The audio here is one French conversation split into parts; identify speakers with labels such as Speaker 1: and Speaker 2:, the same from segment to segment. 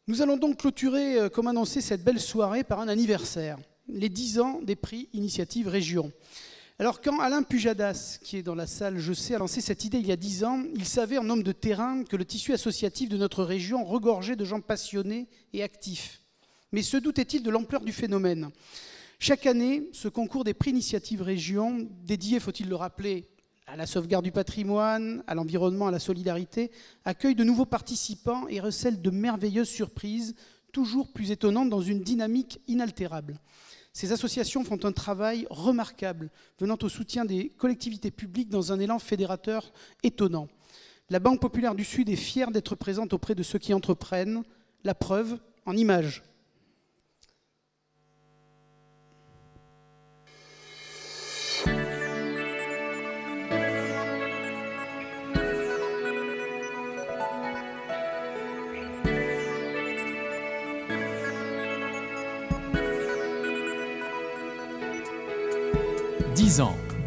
Speaker 1: Nous allons donc clôturer, comme annoncé, cette belle soirée par un anniversaire, les 10 ans des prix Initiative Région. Alors quand Alain Pujadas, qui est dans la salle, je sais, a lancé cette idée il y a 10 ans, il savait en homme de terrain que le tissu associatif de notre région regorgeait de gens passionnés et actifs. Mais se doutait-il de l'ampleur du phénomène? Chaque année, ce concours des prix Initiative Région, dédié, faut-il le rappeler, à la sauvegarde du patrimoine, à l'environnement, à la solidarité, accueille de nouveaux participants et recèle de merveilleuses surprises, toujours plus étonnantes dans une dynamique inaltérable. Ces associations font un travail remarquable, venant au soutien des collectivités publiques dans un élan fédérateur étonnant. La Banque Populaire du Sud est fière d'être présente auprès de ceux qui entreprennent, la preuve en images.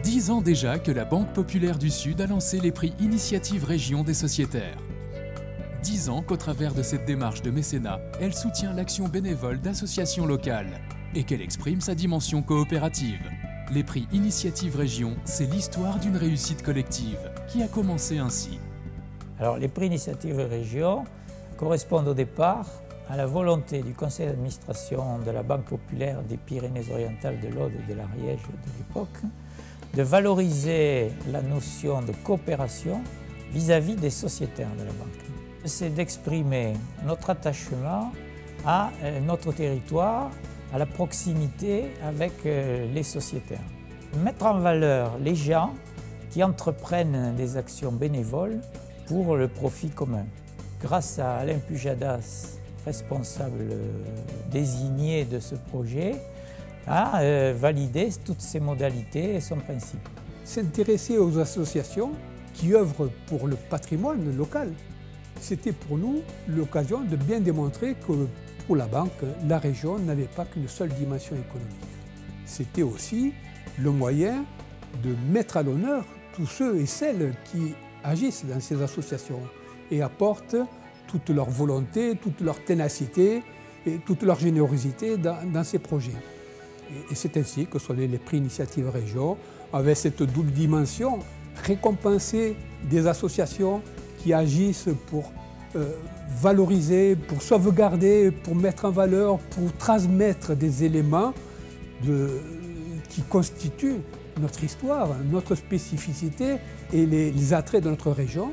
Speaker 2: Dix ans déjà que la Banque Populaire du Sud a lancé les prix Initiative Région des sociétaires. 10 ans qu'au travers de cette démarche de mécénat, elle soutient l'action bénévole d'associations locales et qu'elle exprime sa dimension coopérative. Les prix Initiative Région, c'est l'histoire d'une réussite collective qui a commencé ainsi.
Speaker 3: Alors, les prix Initiative Région correspondent au départ à la volonté du conseil d'administration de la Banque Populaire des Pyrénées-Orientales, de l'Aude et de l'Ariège de l'époque, de valoriser la notion de coopération vis-à-vis des sociétaires de la banque. C'est d'exprimer notre attachement à notre territoire, à la proximité avec les sociétaires. Mettre en valeur les gens qui entreprennent des actions bénévoles pour le profit commun. Grâce à Alain Pujadas, responsable désigné de ce projet, a validé toutes ses modalités et son principe.
Speaker 4: S'intéresser aux associations qui œuvrent pour le patrimoine local, c'était pour nous l'occasion de bien démontrer que pour la banque, la région n'avait pas qu'une seule dimension économique. C'était aussi le moyen de mettre à l'honneur tous ceux et celles qui agissent dans ces associations et apportent toute leur volonté, toute leur ténacité et toute leur générosité dans ces projets. Et c'est ainsi que sont les prix Initiative Région, avec cette double dimension, récompenser des associations qui agissent pour valoriser, pour sauvegarder, pour mettre en valeur, pour transmettre des éléments qui constituent notre histoire, notre spécificité et les attraits de notre région.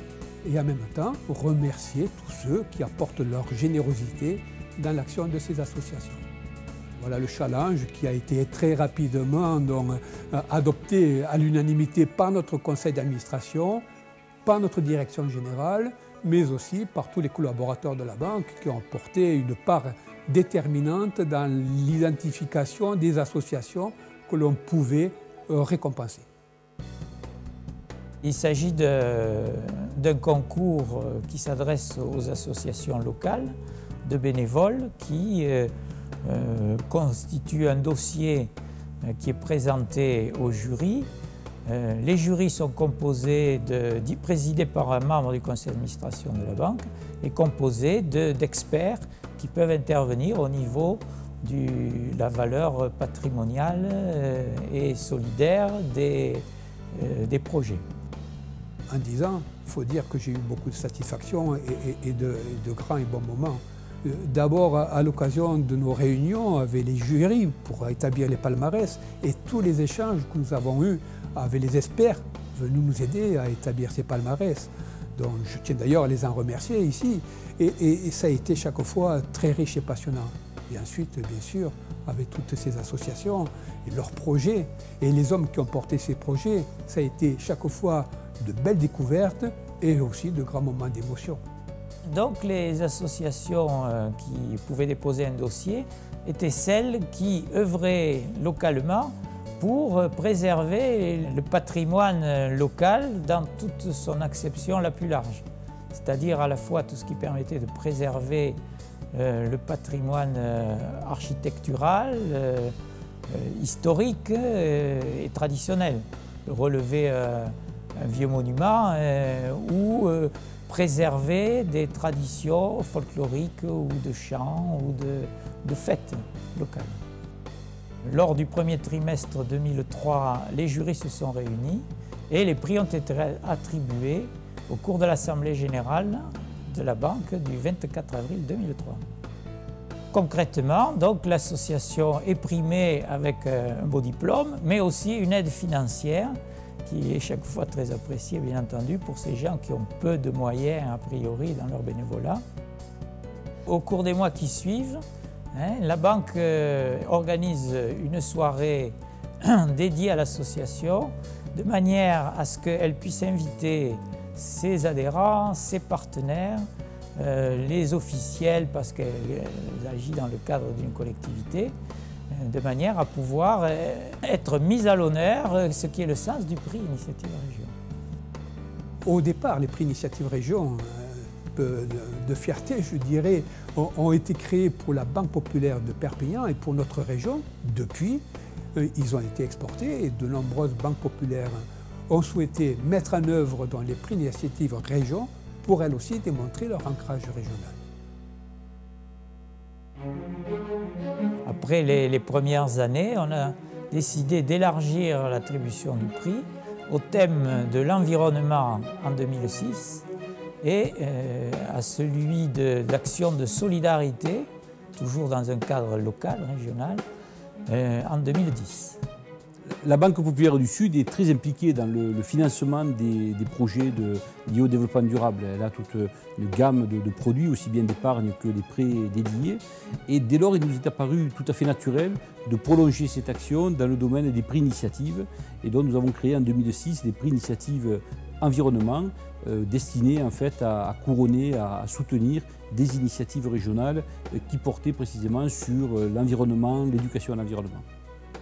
Speaker 4: Et en même temps, remercier tous ceux qui apportent leur générosité dans l'action de ces associations. Voilà le challenge qui a été très rapidement adopté à l'unanimité par notre conseil d'administration, par notre direction générale, mais aussi par tous les collaborateurs de la banque qui ont porté une part déterminante dans l'identification des associations que l'on pouvait récompenser.
Speaker 3: Il s'agit d'un concours qui s'adresse aux associations locales de bénévoles qui constitue un dossier qui est présenté au jury. Les jurys sont présidés par un membre du conseil d'administration de la banque et composés d'experts qui peuvent intervenir au niveau de la valeur patrimoniale et solidaire des projets.
Speaker 4: En 10 ans, il faut dire que j'ai eu beaucoup de satisfaction et de grands et bons moments. D'abord, à l'occasion de nos réunions avec les jurys pour établir les palmarès et tous les échanges que nous avons eus avec les experts venus nous aider à établir ces palmarès, dont je tiens d'ailleurs à les en remercier ici. Et ça a été chaque fois très riche et passionnant. Et ensuite, bien sûr, avec toutes ces associations et leurs projets et les hommes qui ont porté ces projets, ça a été chaque fois de belles découvertes et aussi de grands moments d'émotion.
Speaker 3: Donc les associations qui pouvaient déposer un dossier étaient celles qui œuvraient localement pour préserver le patrimoine local dans toute son acception la plus large. C'est-à-dire à la fois tout ce qui permettait de préserver le patrimoine architectural, historique et traditionnel. Relever un vieux monument ou préserver des traditions folkloriques ou de chants ou de fêtes locales. Lors du premier trimestre 2003, les jurys se sont réunis et les prix ont été attribués au cours de l'Assemblée générale de la Banque du 24 avril 2003. Concrètement, donc, l'association est primée avec un beau diplôme, mais aussi une aide financière qui est chaque fois très appréciée, bien entendu, pour ces gens qui ont peu de moyens, a priori, dans leur bénévolat. Au cours des mois qui suivent, la Banque organise une soirée dédiée à l'association, de manière à ce qu'elle puisse inviter ses adhérents, ses partenaires, les officiels, parce qu'elle agit dans le cadre d'une collectivité, de manière à pouvoir être mise à l'honneur, ce qui est le sens du prix Initiative Région.
Speaker 4: Au départ, les prix Initiative Région, de fierté, je dirais, ont été créés pour la Banque populaire de Perpignan et pour notre région. Depuis, ils ont été exportés et de nombreuses banques populaires ont souhaité mettre en œuvre dans les prix Initiative Région pour elles aussi démontrer leur ancrage régional.
Speaker 3: Après les premières années, on a décidé d'élargir l'attribution du prix au thème de l'environnement en 2006 et à celui de l'action de solidarité, toujours dans un cadre local, régional, en 2010.
Speaker 5: La Banque populaire du Sud est très impliquée dans le financement des projets liés au développement durable. Elle a toute une gamme de produits, aussi bien d'épargne que des prêts dédiés. Et dès lors, il nous est apparu tout à fait naturel de prolonger cette action dans le domaine des prix initiatives. Et donc nous avons créé en 2006 des prix initiatives environnement destinés en fait à couronner, à soutenir des initiatives régionales qui portaient précisément sur l'environnement, l'éducation à l'environnement.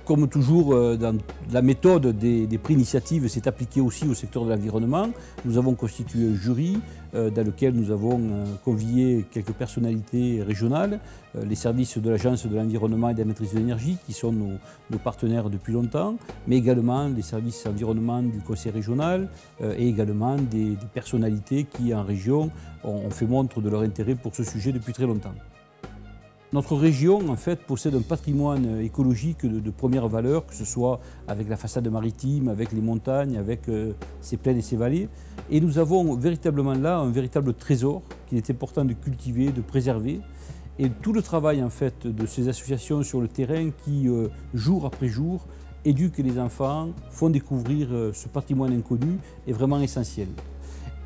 Speaker 5: Comme toujours, dans la méthode des prix initiatives s'est appliquée aussi au secteur de l'environnement. Nous avons constitué un jury dans lequel nous avons convié quelques personnalités régionales, les services de l'Agence de l'environnement et de la maîtrise de l'énergie, qui sont nos partenaires depuis longtemps, mais également les services environnement du conseil régional et également des personnalités qui, en région, ont fait montre de leur intérêt pour ce sujet depuis très longtemps. Notre région, en fait, possède un patrimoine écologique de première valeur, que ce soit avec la façade maritime, avec les montagnes, avec ses plaines et ses vallées. Et nous avons véritablement là un véritable trésor qu'il est important de cultiver, de préserver. Et tout le travail, en fait, de ces associations sur le terrain qui, jour après jour, éduquent les enfants, font découvrir ce patrimoine inconnu, est vraiment essentiel.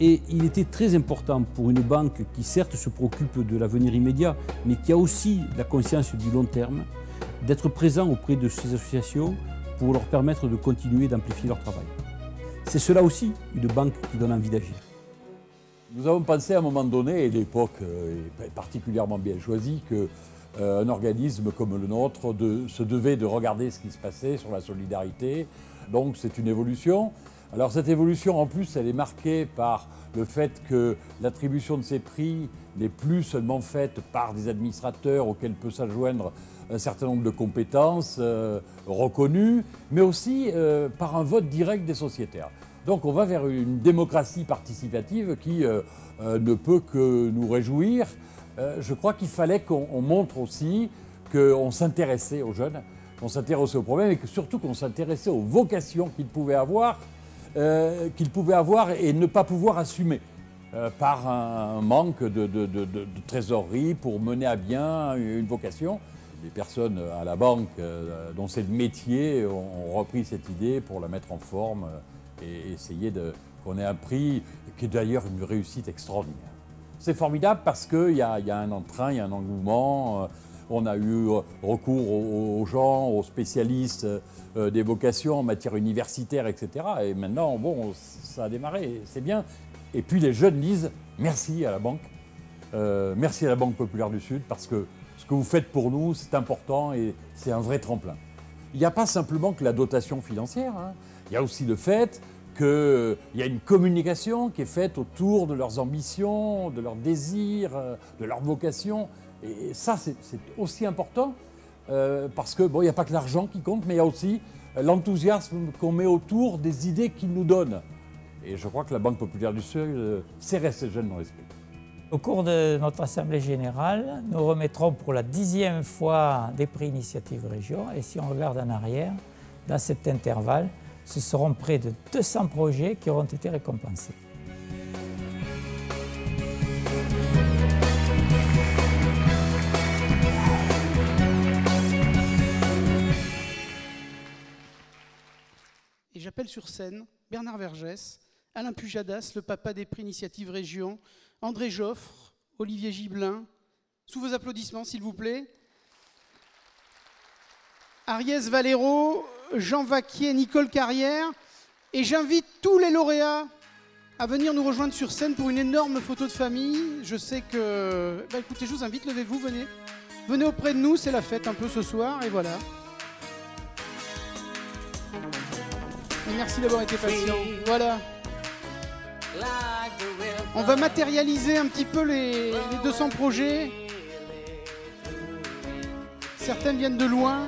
Speaker 5: Et il était très important pour une banque qui certes se préoccupe de l'avenir immédiat, mais qui a aussi la conscience du long terme, d'être présent auprès de ces associations pour leur permettre de continuer d'amplifier leur travail. C'est cela aussi, une banque qui donne envie d'agir.
Speaker 6: Nous avons pensé à un moment donné, et l'époque est particulièrement bien choisie, qu'un organisme comme le nôtre se devait de regarder ce qui se passait sur la solidarité. Donc c'est une évolution. Alors cette évolution, en plus, elle est marquée par le fait que l'attribution de ces prix n'est plus seulement faite par des administrateurs auxquels peut s'adjoindre un certain nombre de compétences reconnues, mais aussi par un vote direct des sociétaires. Donc on va vers une démocratie participative qui ne peut que nous réjouir. Je crois qu'il fallait qu'on montre aussi qu'on s'intéressait aux jeunes, qu'on s'intéressait aux problèmes et que surtout qu'on s'intéressait aux vocations qu'ils pouvaient avoir et ne pas pouvoir assumer par un manque de trésorerie pour mener à bien une vocation. Les personnes à la banque dont c'est le métier ont repris cette idée pour la mettre en forme et essayer qu'on ait un prix qui est d'ailleurs une réussite extraordinaire. C'est formidable parce qu'il y a un entrain, il y a un engouement. On a eu recours aux gens, aux spécialistes des vocations en matière universitaire, etc. Et maintenant, bon, ça a démarré, c'est bien. Et puis les jeunes disent merci à la banque, merci à la Banque populaire du Sud, parce que ce que vous faites pour nous, c'est important et c'est un vrai tremplin. Il n'y a pas simplement que la dotation financière, hein. Il y a aussi le fait qu'il y a une communication qui est faite autour de leurs ambitions, de leurs désirs, de leurs vocations. Et ça, c'est aussi important parce que, bon, il n'y a pas que l'argent qui compte, mais il y a aussi l'enthousiasme qu'on met autour des idées qu'ils nous donnent. Et je crois que la Banque populaire du Sud serrait ces jeunes dans l'esprit.
Speaker 3: Au cours de notre Assemblée générale, nous remettrons pour la 10e fois des prix Initiative Région. Et si on regarde en arrière, dans cet intervalle, ce seront près de 200 projets qui auront été récompensés.
Speaker 1: Et j'appelle sur scène Bernard Vergès, Alain Pujadas, le papa des prix Initiative Région, André Joffre, Olivier Gibelin, sous vos applaudissements s'il vous plaît, Ariès Valero, Jean Vaquier, Nicole Carrière, et j'invite tous les lauréats à venir nous rejoindre sur scène pour une énorme photo de famille. Je sais que... écoutez, je vous invite, levez-vous, venez. Venez auprès de nous, c'est la fête un peu ce soir, et voilà. Et merci d'avoir été patient. Voilà. On va matérialiser un petit peu les 200 projets. Certains viennent de loin.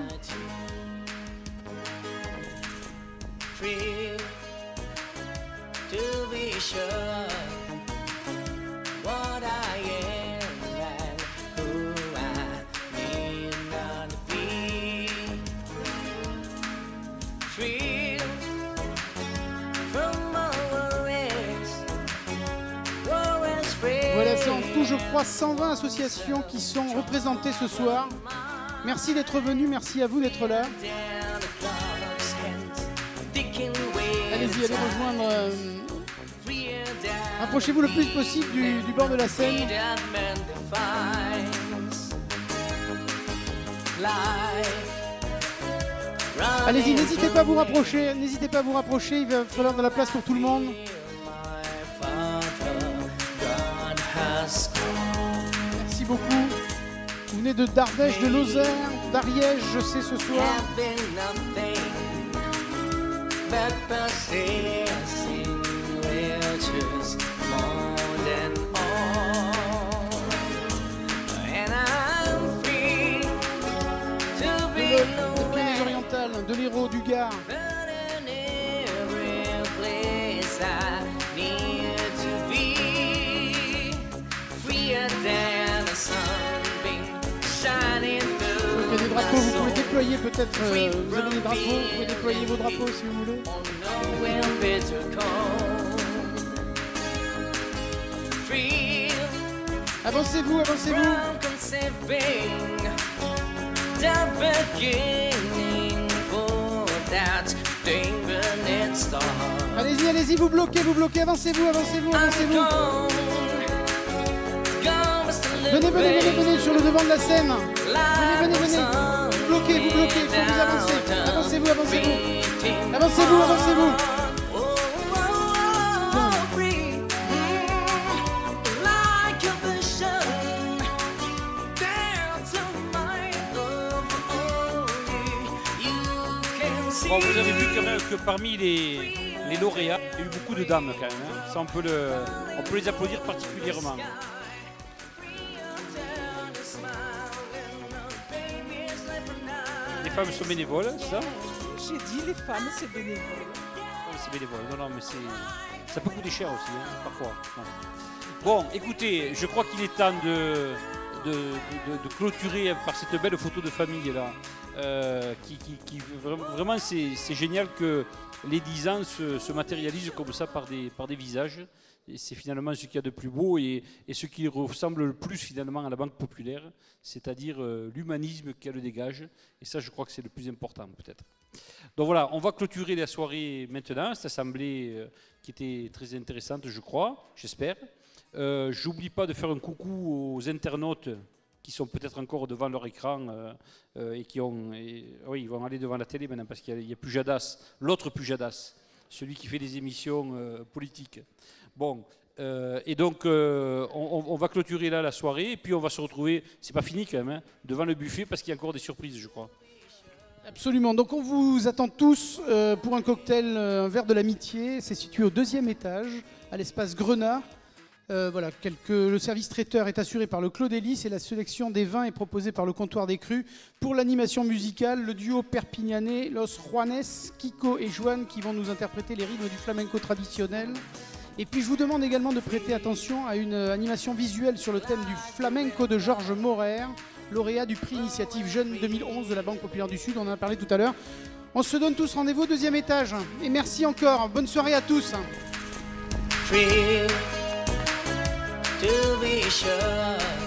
Speaker 1: Voilà, c'est en tout, je crois, 120 associations qui sont représentées ce soir. Merci d'être venus, merci à vous d'être là. Allez-y, allez rejoindre. Approchez-vous le plus possible du bord de la scène. Allez-y, n'hésitez pas à vous rapprocher, n'hésitez pas à vous rapprocher, il va falloir de la place pour tout le monde. Merci beaucoup. Vous venez de d'Ardèche, de Lozère, d'Ariège, je sais ce soir. De Pyrénées-Orientales, de l'Hérault, du Gard. Il y a des drapeaux, vous pouvez déployer peut-être, vous avez des drapeaux, vous pouvez déployer vos drapeaux si vous voulez. Avancez-vous, avancez-vous. Allez-y, allez-y, vous bloquez, avancez-vous, avancez-vous, avancez-vous. Venez, venez, venez, venez sur le devant de la scène. Venez, venez, venez. Bloquez, il faut vous avancer. Avancez-vous, avancez-vous. Avancez-vous, avancez-vous.
Speaker 7: Bon, vous avez vu quand même que parmi les lauréats, il y a eu beaucoup de dames quand même. Hein. Ça, on peut les applaudir particulièrement. Les femmes sont bénévoles, c'est ça?
Speaker 8: J'ai dit les femmes, c'est bénévole.
Speaker 7: Oui, c'est bénévole. Non, mais ça peut coûter cher aussi, hein, parfois. Non. Bon, écoutez, je crois qu'il est temps de clôturer par cette belle photo de famille là. Vraiment, c'est génial que les 10 ans se matérialisent comme ça par des visages. C'est finalement ce qu'il y a de plus beau et ce qui ressemble le plus finalement à la Banque populaire, c'est-à-dire l'humanisme qu'elle dégage. Et ça, je crois que c'est le plus important peut-être. Donc voilà, on va clôturer la soirée maintenant, cette assemblée qui était très intéressante, je crois, j'espère. J'oublie pas de faire un coucou aux internautes qui sont peut-être encore devant leur écran et qui oui, ils vont aller devant la télé maintenant parce qu'il y a Pujadas, l'autre Pujadas, celui qui fait des émissions politiques. Bon, et donc on va clôturer là la soirée et puis on va se retrouver, c'est pas fini quand même, hein, devant le buffet parce qu'il y a encore des surprises, je crois.
Speaker 1: Absolument, donc on vous attend tous pour un cocktail, un verre de l'amitié. C'est situé au 2e étage, à l'espace Grenat. Voilà, le service traiteur est assuré par le Clos d'Hélice et la sélection des vins est proposée par le comptoir des crus. Pour l'animation musicale, le duo perpignanais Los Juanes, Kiko et Joan qui vont nous interpréter les rythmes du flamenco traditionnel. Et puis je vous demande également de prêter attention à une animation visuelle sur le thème du flamenco de Georges Maurer, lauréat du prix Initiative Jeune 2011 de la Banque Populaire du Sud, on en a parlé tout à l'heure. On se donne tous rendez-vous au 2e étage. Et merci encore, bonne soirée à tous.
Speaker 9: Free to be sure.